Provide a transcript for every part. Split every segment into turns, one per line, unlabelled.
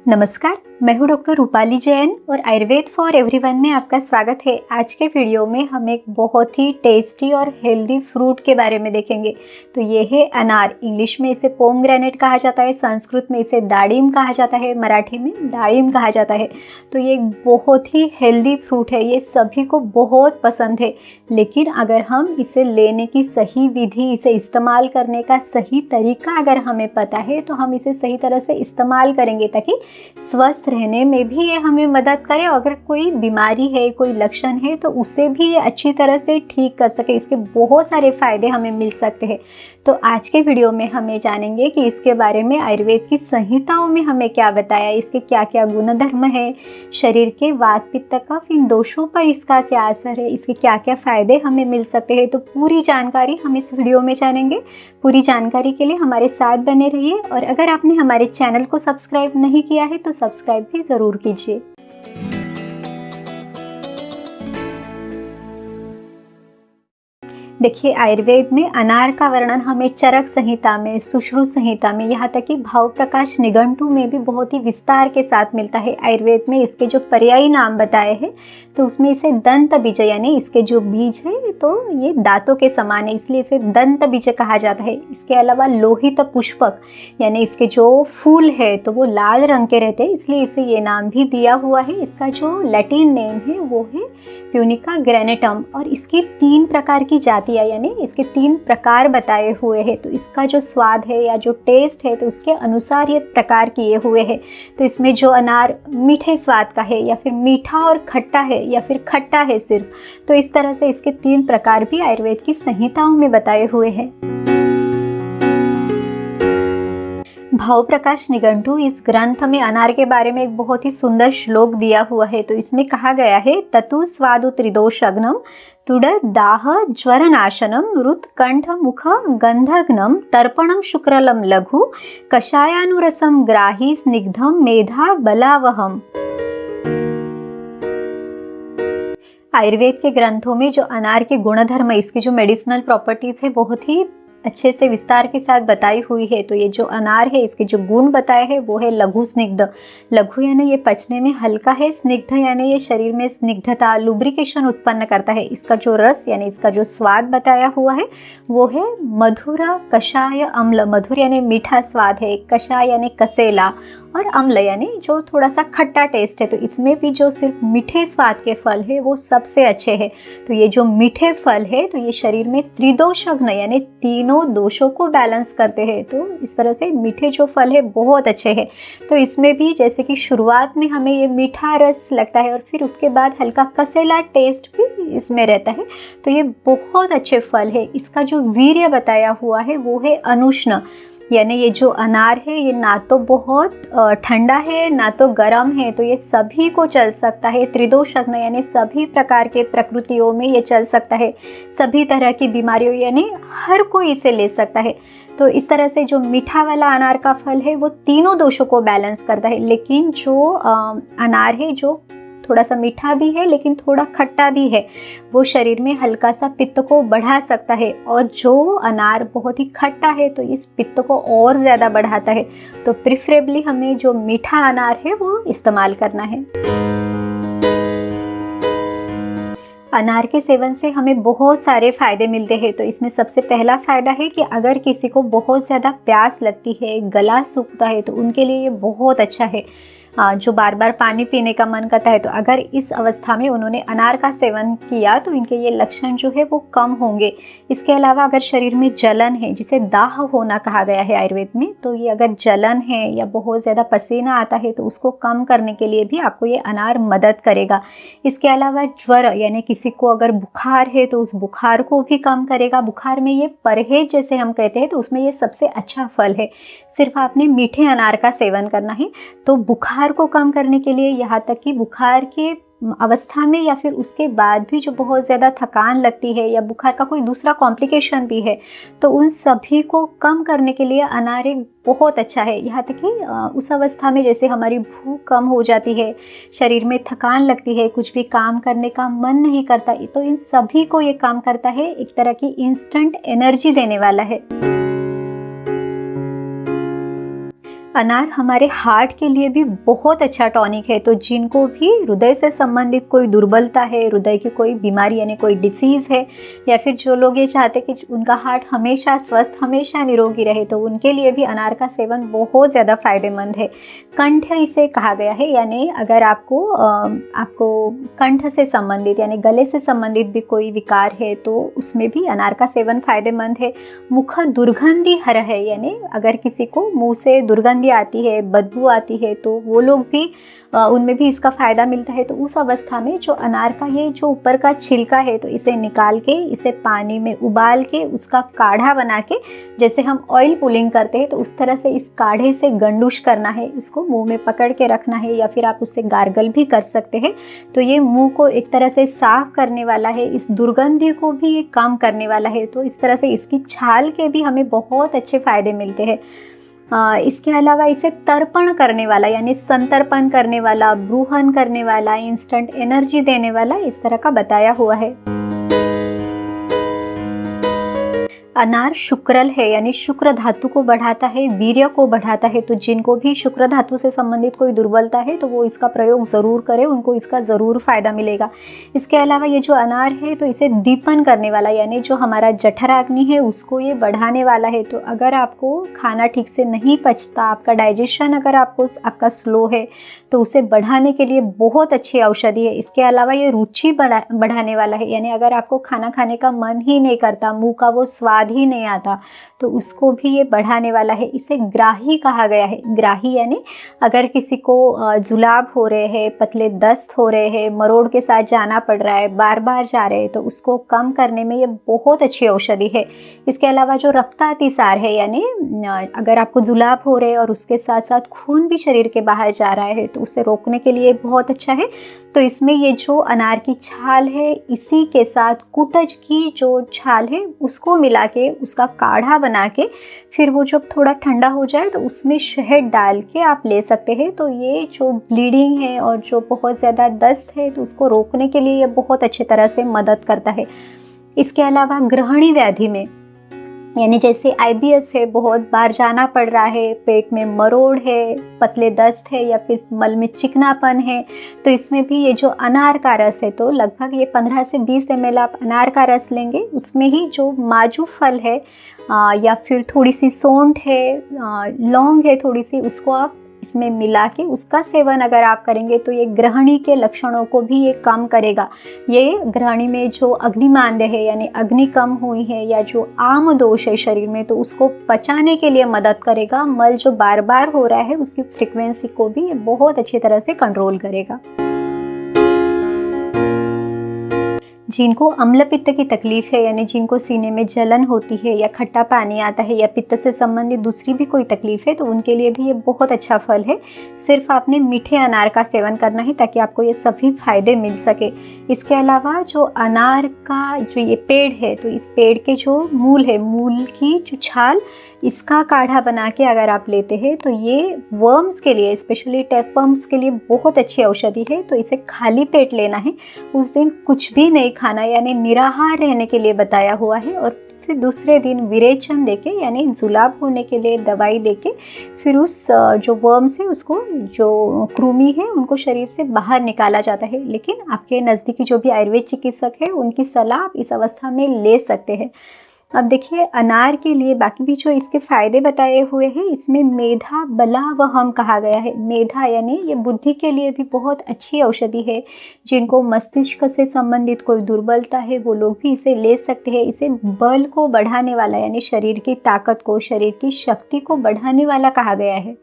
नमस्कार, मैं हूँ डॉक्टर रूपाली जैन और आयुर्वेद फॉर एवरीवन में आपका स्वागत है। आज के वीडियो में हम एक बहुत ही टेस्टी और हेल्दी फ्रूट के बारे में देखेंगे। तो ये है अनार। इंग्लिश में इसे पोमग्रेनेट कहा जाता है, संस्कृत में इसे दाड़िम कहा जाता है, मराठी में डाळिंब कहा जाता है। तो ये एक बहुत ही हेल्दी फ्रूट है, ये सभी को बहुत पसंद है। लेकिन अगर हम इसे लेने की सही विधि, इसे इस्तेमाल करने का सही तरीका अगर हमें पता है तो हम इसे सही तरह से इस्तेमाल करेंगे ताकि स्वस्थ रहने में भी ये हमें मदद करे। अगर कोई बीमारी है, कोई लक्षण है तो उसे भी ये अच्छी तरह से ठीक कर सके। इसके बहुत सारे फायदे हमें मिल सकते हैं। तो आज के वीडियो में हमें जानेंगे कि इसके बारे में आयुर्वेद की संहिताओं में हमें क्या बताया, इसके क्या क्या गुणधर्म है, शरीर के वात पित्त कफ इन दोषों पर इसका क्या असर है, इसके क्या क्या फायदे हमें मिल सकते हैं। तो पूरी जानकारी हम इस वीडियो में जानेंगे। पूरी जानकारी के लिए हमारे साथ बने रहिए और अगर आपने हमारे चैनल को सब्सक्राइब नहीं किया है तो सब्सक्राइब भी ज़रूर कीजिए। देखिए, आयुर्वेद में अनार का वर्णन हमें चरक संहिता में, सुश्रुत संहिता में, यहाँ तक कि भाव प्रकाश निघंटु में भी बहुत ही विस्तार के साथ मिलता है। आयुर्वेद में इसके जो पर्यायी नाम बताए हैं तो उसमें इसे दंत बीज यानी इसके जो बीज है तो ये दांतों के समान है, इसलिए इसे दंत बीज कहा जाता है। इसके अलावा लोहित पुष्पक यानी इसके जो फूल है तो वो लाल रंग के रहते हैं, इसलिए इसे ये नाम भी दिया हुआ है। इसका जो लैटिन नेम है वो है प्यूनिका ग्रेनेटम और इसकी 3 प्रकार की जातियाँ यानी इसके 3 प्रकार बताए हुए हैं। तो इसका जो स्वाद है या जो टेस्ट है तो उसके अनुसार ये प्रकार किए हुए हैं। तो इसमें जो अनार मीठे स्वाद का है या फिर मीठा और खट्टा है या फिर खट्टा है सिर्फ, तो इस तरह से इसके 3 प्रकार भी आयुर्वेद की संहिताओं में बताए हुए हैं। भाव प्रकाश निघंटु इस ग्रंथ में अनार के बारे में एक बहुत ही सुंदर श्लोक दिया हुआ है। तो इसमें कहा गया है, ततु स्वादु त्रिदोषग्नम तुड दाह ज्वर नाशनम रुत कंठ मुख गंधग्नम तर्पणम शुक्रलम लघु कषायानुरसम ग्राही स्निग्धम मेधा बलावहम। आयुर्वेद के ग्रंथों में जो अनार के गुणधर्म, इसकी जो मेडिसिनल प्रॉपर्टीज है बहुत ही अच्छे से विस्तार के साथ बताई हुई है। तो ये जो अनार है इसके जो गुण बताए हैं वो है लघु स्निग्ध। लघु यानी ये पचने में हल्का है, स्निग्ध यानी ये शरीर में स्निग्धता, लुब्रिकेशन उत्पन्न करता है। इसका जो रस यानी इसका जो स्वाद बताया हुआ है वो है मधुर कषाय अम्ल। मधुर यानी मीठा स्वाद है, कषाय यानी कसेला और अम्ल यानी जो थोड़ा सा खट्टा टेस्ट है। तो इसमें भी जो सिर्फ मीठे स्वाद के फल है वो सबसे अच्छे हैं। तो ये जो मीठे फल है तो ये शरीर में त्रिदोषग्न यानी तीनों दोषों को बैलेंस करते हैं। तो इस तरह से मीठे जो फल है बहुत अच्छे हैं। तो इसमें भी जैसे कि शुरुआत में हमें ये मीठा रस लगता है और फिर उसके बाद हल्का कसेला टेस्ट भी इसमें रहता है। तो ये बहुत अच्छे फल है। इसका जो वीर्य बताया हुआ है वो है अनुष्ण यानी ये जो अनार है ये ना तो बहुत ठंडा है ना तो गर्म है, तो ये सभी को चल सकता है। त्रिदोषग्न यानी सभी प्रकार के प्रकृतियों में ये चल सकता है, सभी तरह की बीमारियों यानी हर कोई इसे ले सकता है। तो इस तरह से जो मीठा वाला अनार का फल है वो तीनों दोषों को बैलेंस करता है। लेकिन जो अनार है जो थोड़ा सा मीठा भी है लेकिन थोड़ा खट्टा भी है, वो शरीर में हल्का सा पित्त को बढ़ा सकता है। और जो अनार बहुत ही खट्टा है तो इस पित्त को और ज़्यादा बढ़ाता है। तो प्रिफरेबली हमें जो मीठा अनार है वो इस्तेमाल करना है। अनार के सेवन से हमें बहुत सारे फ़ायदे मिलते हैं। तो इसमें सबसे पहला फ़ायदा है कि अगर किसी को बहुत ज़्यादा प्यास लगती है, गला सूखता है तो उनके लिए ये बहुत अच्छा है। जो बार बार पानी पीने का मन करता है तो अगर इस अवस्था में उन्होंने अनार का सेवन किया तो इनके ये लक्षण जो है वो कम होंगे। इसके अलावा अगर शरीर में जलन है, जिसे दाह होना कहा गया है आयुर्वेद में, तो ये अगर जलन है या बहुत ज़्यादा पसीना आता है तो उसको कम करने के लिए भी आपको ये अनार मदद करेगा। इसके अलावा ज्वर यानी किसी को अगर बुखार है तो उस बुखार को भी कम करेगा। बुखार में ये परहेज जैसे हम कहते हैं तो उसमें ये सबसे अच्छा फल है। सिर्फ आपने मीठे अनार का सेवन करना है। तो बुखार को कम करने के लिए, यहाँ तक कि बुखार के अवस्था में या फिर उसके बाद भी जो बहुत ज़्यादा थकान लगती है या बुखार का कोई दूसरा कॉम्प्लिकेशन भी है, तो उन सभी को कम करने के लिए अनार एक बहुत अच्छा है। यहाँ तक कि उस अवस्था में जैसे हमारी भूख कम हो जाती है, शरीर में थकान लगती है, कुछ भी काम करने का मन नहीं करता, तो इन सभी को ये काम करता है, एक तरह की इंस्टेंट एनर्जी देने वाला है। अनार हमारे हार्ट के लिए भी बहुत अच्छा टॉनिक है। तो जिनको भी हृदय से संबंधित कोई दुर्बलता है, हृदय की कोई बीमारी यानी कोई डिसीज़ है, या फिर जो लोग ये चाहते हैं कि उनका हार्ट हमेशा स्वस्थ, हमेशा निरोगी रहे, तो उनके लिए भी अनार का सेवन बहुत ज़्यादा फायदेमंद है। कंठ इसे कहा गया है, यानी अगर आपको कंठ से संबंधित यानी गले से संबंधित भी कोई विकार है तो उसमें भी अनार का सेवन फायदेमंद है। मुख दुर्गंधि हर है, यानी अगर किसी को मुंह से दुर्गंध आती है, बदबू आती है, तो वो लोग भी उनमें भी इसका फ़ायदा मिलता है। तो उस अवस्था में जो अनार का ये जो ऊपर का छिलका है, तो इसे निकाल के इसे पानी में उबाल के उसका काढ़ा बना के, जैसे हम ऑयल पुलिंग करते हैं, तो उस तरह से इस काढ़े से गंडूश करना है, उसको मुंह में पकड़ के रखना है, या फिर आप उससे गार्गल भी कर सकते हैं। तो ये मुंह को एक तरह से साफ करने वाला है, इस दुर्गंधि को भी ये कम करने वाला है। तो इस तरह से इसकी छाल के भी हमें बहुत अच्छे फ़ायदे मिलते हैं। इसके अलावा इसे तर्पण करने वाला यानी संतर्पण करने वाला, ब्रूहन करने वाला, इंस्टेंट एनर्जी देने वाला, इस तरह का बताया हुआ है। अनार शुक्रल है, यानी शुक्र धातु को बढ़ाता है, वीर्य को बढ़ाता है। तो जिनको भी शुक्र धातु से संबंधित कोई दुर्बलता है तो वो इसका प्रयोग ज़रूर करें, उनको इसका ज़रूर फ़ायदा मिलेगा। इसके अलावा ये जो अनार है तो इसे दीपन करने वाला, यानी जो हमारा जठराग्नि है उसको ये बढ़ाने वाला है। तो अगर आपको खाना ठीक से नहीं पचता, आपका डाइजेशन अगर आपका स्लो है, तो उसे बढ़ाने के लिए बहुत अच्छी औषधि है। इसके अलावा ये रुचि बढ़ाने वाला है, यानी अगर आपको खाना खाने का मन ही नहीं करता, मुँह का वो स्वाद ही नहीं आता, तो उसको भी ये बढ़ाने वाला है। इसे ग्राही कहा गया है। ग्राही यानी अगर किसी को जुलाब हो रहे हैं, पतले दस्त हो रहे हैं, मरोड़ के साथ जाना पड़ रहा है, बार बार जा रहे हैं, तो उसको कम करने में ये बहुत अच्छी औषधि है। इसके अलावा जो रक्तातिसार है, यानी अगर आपको जुलाब हो रहे हैं और उसके साथ साथ खून भी शरीर के बाहर जा रहा है, तो उसे रोकने के लिए बहुत अच्छा है। तो इसमें ये जो अनार की छाल है, इसी के साथ कुटज की जो छाल है उसको मिला के उसका काढ़ा बना के, फिर वो जब थोड़ा ठंडा हो जाए तो उसमें शहद डाल के आप ले सकते हैं। तो ये जो ब्लीडिंग है और जो बहुत ज़्यादा दस्त है, तो उसको रोकने के लिए ये बहुत अच्छी तरह से मदद करता है। इसके अलावा ग्रहणी व्याधि में, यानी जैसे IBS है, बहुत बार जाना पड़ रहा है, पेट में मरोड़ है, पतले दस्त है, या फिर मल में चिकनापन है, तो इसमें भी ये जो अनार का रस है, तो लगभग ये 15 से 20 ml आप अनार का रस लेंगे। उसमें ही जो माजू फल है या फिर थोड़ी सी सौंठ है, लौंग है थोड़ी सी, उसको आप इसमें मिला के उसका सेवन अगर आप करेंगे तो ये ग्रहणी के लक्षणों को भी ये कम करेगा। ये ग्रहणी में जो अग्निमांद्य है, यानी अग्नि कम हुई है, या जो आम दोष है शरीर में, तो उसको पचाने के लिए मदद करेगा। मल जो बार बार हो रहा है उसकी फ्रिक्वेंसी को भी ये बहुत अच्छी तरह से कंट्रोल करेगा। जिनको अम्ल पित्त की तकलीफ है, यानी जिनको सीने में जलन होती है या खट्टा पानी आता है या पित्त से संबंधित दूसरी भी कोई तकलीफ है, तो उनके लिए भी ये बहुत अच्छा फल है। सिर्फ आपने मीठे अनार का सेवन करना है ताकि आपको ये सभी फायदे मिल सके। इसके अलावा जो अनार का जो ये पेड़ है, तो इस पेड़ के जो मूल है, मूल की जो छाल, इसका काढ़ा बना के अगर आप लेते हैं तो ये वर्म्स के लिए, स्पेशली टैपवर्म्स के लिए बहुत अच्छी औषधि है। तो इसे खाली पेट लेना है, उस दिन कुछ भी नहीं खाना, यानी निराहार रहने के लिए बताया हुआ है। और फिर दूसरे दिन विरेचन देके, यानी जुलाब होने के लिए दवाई देके, फिर उस जो वर्म्स है उसको, जो कृमि है, उनको शरीर से बाहर निकाला जाता है। लेकिन आपके नज़दीकी जो भी आयुर्वेद चिकित्सक है उनकी सलाह आप इस अवस्था में ले सकते हैं। अब देखिए अनार के लिए बाकी भी जो इसके फायदे बताए हुए हैं, इसमें मेधा बलावहम कहा गया है। मेधा यानी ये बुद्धि के लिए भी बहुत अच्छी औषधि है। जिनको मस्तिष्क से संबंधित कोई दुर्बलता है वो लोग भी इसे ले सकते हैं। इसे बल को बढ़ाने वाला, यानी शरीर की ताकत को, शरीर की शक्ति को बढ़ाने वाला कहा गया है।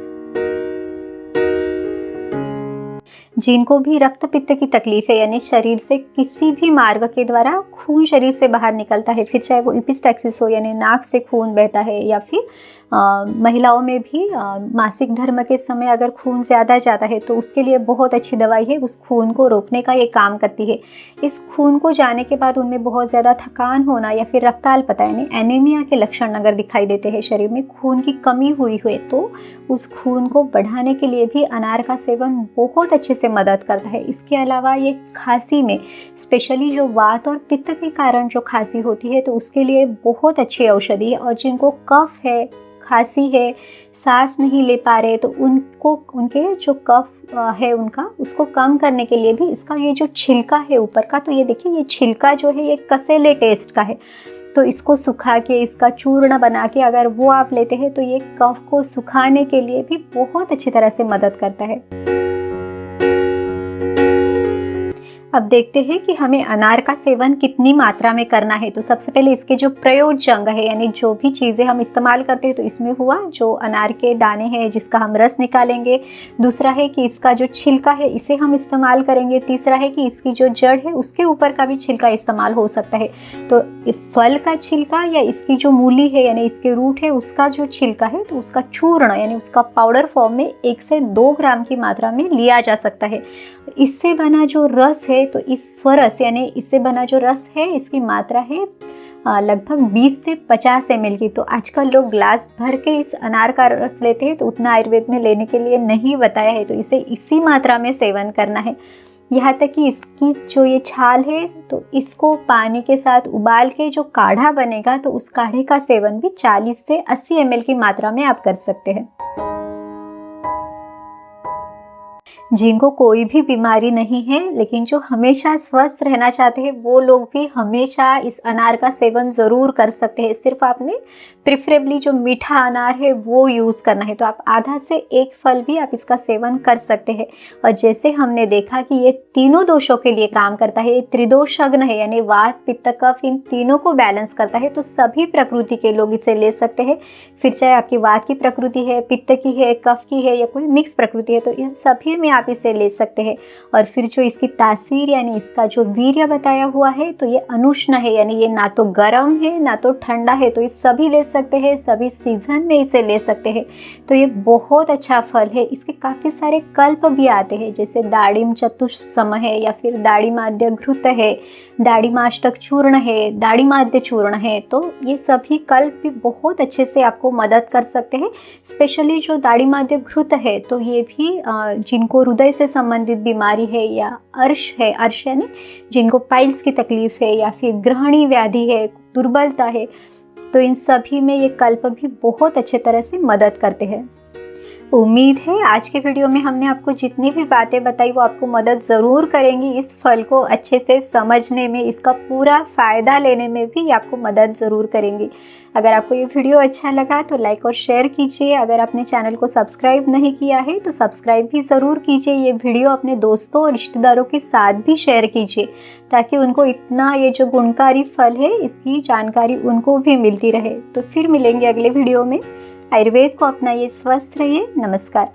जिनको भी रक्त पित्त की तकलीफ है, यानी शरीर से किसी भी मार्ग के द्वारा खून शरीर से बाहर निकलता है, फिर चाहे वो एपिस्टैक्सिस हो, यानी नाक से खून बहता है, या फिर महिलाओं में भी मासिक धर्म के समय अगर खून ज़्यादा जाता है तो उसके लिए बहुत अच्छी दवाई है, उस खून को रोकने का ये काम करती है। इस खून को जाने के बाद उनमें बहुत ज़्यादा थकान होना या फिर रक्ताल्पता यानी एनीमिया के लक्षण अगर दिखाई देते हैं, शरीर में खून की कमी हुई है, तो उस खून को बढ़ाने के लिए भी अनार का सेवन बहुत अच्छे से मदद करता है। इसके अलावा ये खांसी में, स्पेशली जो वात और पित्त के कारण जो खांसी होती है, तो उसके लिए बहुत अच्छी औषधि है। और जिनको कफ है, खांसी है, सांस नहीं ले पा रहे, तो उनको उनके जो कफ है उनका, उसको कम करने के लिए भी इसका ये जो छिलका है ऊपर का, तो ये देखिए ये छिलका जो है ये कसेले टेस्ट का है, तो इसको सुखा के इसका चूर्ण बना के अगर वो आप लेते हैं तो ये कफ को सुखाने के लिए भी बहुत अच्छी तरह से मदद करता है। अब देखते हैं कि हमें अनार का सेवन कितनी मात्रा में करना है। तो सबसे पहले इसके जो प्रयोजन है, यानी जो भी चीज़ें हम इस्तेमाल करते हैं, तो इसमें हुआ जो अनार के दाने हैं जिसका हम रस निकालेंगे, दूसरा है कि इसका जो छिलका है इसे हम इस्तेमाल करेंगे, तीसरा है कि इसकी जो जड़ है उसके ऊपर का भी छिलका इस्तेमाल हो सकता है। तो फल का छिलका या इसकी जो मूली है यानी इसके रूट है उसका जो छिलका है, तो उसका चूर्ण यानी उसका पाउडर फॉर्म में 1 से 2 ग्राम की मात्रा में लिया जा सकता है। इससे बना जो रस है, तो इस स्वरस यानी इससे बना जो रस है इसकी मात्रा है लगभग 20 से 50 ml की। तो आजकल लोग ग्लास भर के इस अनार का रस लेते हैं, तो उतना आयुर्वेद में लेने के लिए नहीं बताया है, तो इसे इसी मात्रा में सेवन करना है। यहाँ तक कि इसकी जो ये छाल है तो इसको पानी के साथ उबाल के जो काढ़ा बनेगा, तो उस काढ़े का सेवन भी 40 से 80 ml की मात्रा में आप कर सकते हैं। जिनको कोई भी बीमारी नहीं है लेकिन जो हमेशा स्वस्थ रहना चाहते हैं, वो लोग भी हमेशा इस अनार का सेवन ज़रूर कर सकते हैं। सिर्फ आपने प्रिफरेबली जो मीठा अनार है वो यूज़ करना है, तो आप आधा से 1 फल भी आप इसका सेवन कर सकते हैं। और जैसे हमने देखा कि ये तीनों दोषों के लिए काम करता है, ये त्रिदोषज्ञ है यानी वात पित्त कफ इन तीनों को बैलेंस करता है, तो सभी प्रकृति के लोग इसे ले सकते हैं। फिर चाहे आपकी वात की प्रकृति है, पित्त की है, कफ की है या कोई मिक्स प्रकृति है, तो इन सभी में आप इसे ले सकते हैं। और फिर जो इसकी तासीर यानी इसका जो वीर्य बताया हुआ है, तो ये अनुष्ण है यानी ये ना तो गर्म है ना तो ठंडा है, तो ये सभी ले सकते हैं, सभी सीजन में इसे ले सकते हैं। तो ये बहुत अच्छा फल है। इसके काफ़ी सारे कल्प भी आते हैं, जैसे दाड़िम चतुष्सम है या फिर दाड़िमाद्य घृत है, दाड़िमाष्टक चूर्ण है, दाड़िमाद्य चूर्ण है, तो ये सभी कल्प भी बहुत अच्छे से आपको मदद कर सकते हैं। स्पेशली जो दाड़िमाद्य घृत है, तो ये भी जिनको हृदय से संबंधित बीमारी है या अर्श है, अर्श यानी जिनको पाइल्स की तकलीफ है या फिर ग्रहणी व्याधि है, दुर्बलता है, तो इन सभी में ये कल्प भी बहुत अच्छे तरह से मदद करते हैं। उम्मीद है आज के वीडियो में हमने आपको जितनी भी बातें बताई वो आपको मदद ज़रूर करेंगी इस फल को अच्छे से समझने में, इसका पूरा फ़ायदा लेने में भी आपको मदद ज़रूर करेंगी। अगर आपको ये वीडियो अच्छा लगा तो लाइक और शेयर कीजिए। अगर आपने चैनल को सब्सक्राइब नहीं किया है तो सब्सक्राइब भी ज़रूर कीजिए। ये वीडियो अपने दोस्तों और रिश्तेदारों के साथ भी शेयर कीजिए ताकि उनको इतना ये जो गुणकारी फल है इसकी जानकारी उनको भी मिलती रहे। तो फिर मिलेंगे अगले वीडियो में। आयुर्वेद को अपनाइए, स्वस्थ रहिए। नमस्कार।